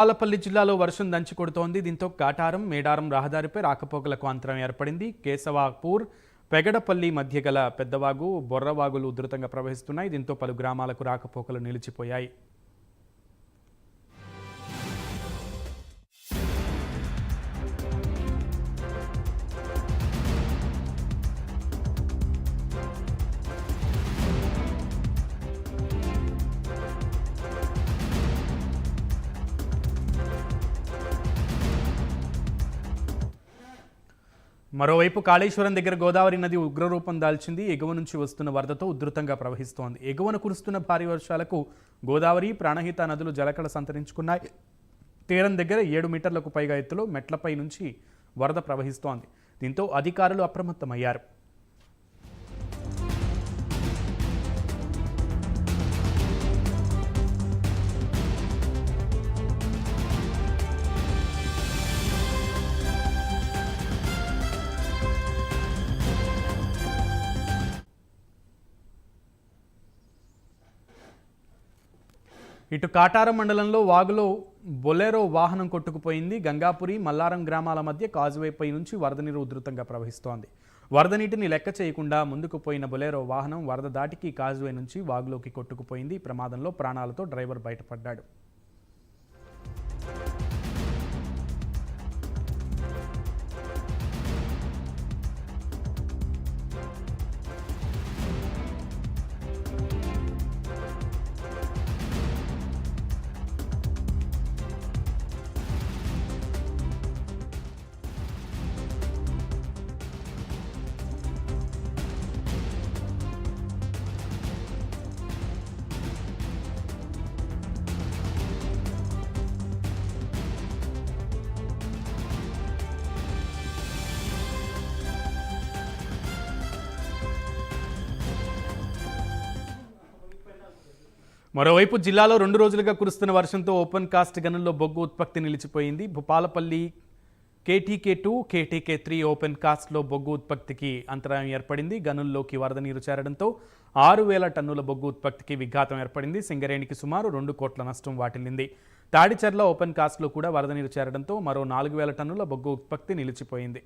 పాలపల్లి జిల్లాలో వర్షం దంచి కొడుతోంది. దీంతో కాటారం మేడారం రహదారిపై రాకపోకలకు అంతరం ఏర్పడింది. కేశవాపూర్ పెగడపల్లి మధ్య గల పెద్దవాగు బొర్రవాగులు ఉధృతంగా ప్రవహిస్తున్నాయి. దీంతో పలు గ్రామాలకు రాకపోకలు నిలిచిపోయాయి. మరోవైపు కాళేశ్వరం దగ్గర గోదావరి నది ఉగ్రరూపం దాల్చింది. ఎగువ నుంచి వస్తున్న వరదతో ఉధృతంగా ప్రవహిస్తోంది. ఎగువన కురుస్తున్న భారీ వర్షాలకు గోదావరి, ప్రాణహిత నదులు జలకళ సంతరించుకున్నాయి. తీరం దగ్గర 7 మీటర్లకు పైగా ఎత్తులో మెట్లపై నుంచి వరద ప్రవహిస్తోంది. దీంతో అధికారులు అప్రమత్తమయ్యారు. ఇటు కాటారం మండలంలో వాగులో బొలెరో వాహనం కొట్టుకుపోయింది. గంగాపురి, మల్లారం గ్రామాల మధ్య కాజువేపై నుంచి వరద నీరు ఉధృతంగా ప్రవహిస్తోంది. వరద నీటిని లెక్క చేయకుండా ముందుకు పోయిన బొలెరో వాహనం వరద దాటికి కాజువే నుంచి వాగులోకి కొట్టుకుపోయింది. ఈ ప్రమాదంలో ప్రాణాలతో డ్రైవర్ బయటపడ్డాడు. మరోవైపు జిల్లాలో 2 రోజులుగా కురుస్తున్న వర్షంతో ఓపెన్ కాస్ట్ గనుల్లో బొగ్గు ఉత్పత్తి నిలిచిపోయింది. భూపాలపల్లి KTK2, KTK3 ఓపెన్ కాస్ట్లో బొగ్గు ఉత్పత్తికి అంతరాయం ఏర్పడింది. గనుల్లోకి వరద నీరు చేరడంతో 6,000 టన్నుల బొగ్గు ఉత్పత్తికి విఘాతం ఏర్పడింది. సింగరేణికి సుమారు 2 కోట్ల నష్టం వాటిల్లింది. తాడిచెర్ల ఓపెన్ కాస్ట్లో కూడా వరద నీరు చేరడంతో మరో 4,000 టన్నుల బొగ్గు ఉత్పత్తి నిలిచిపోయింది.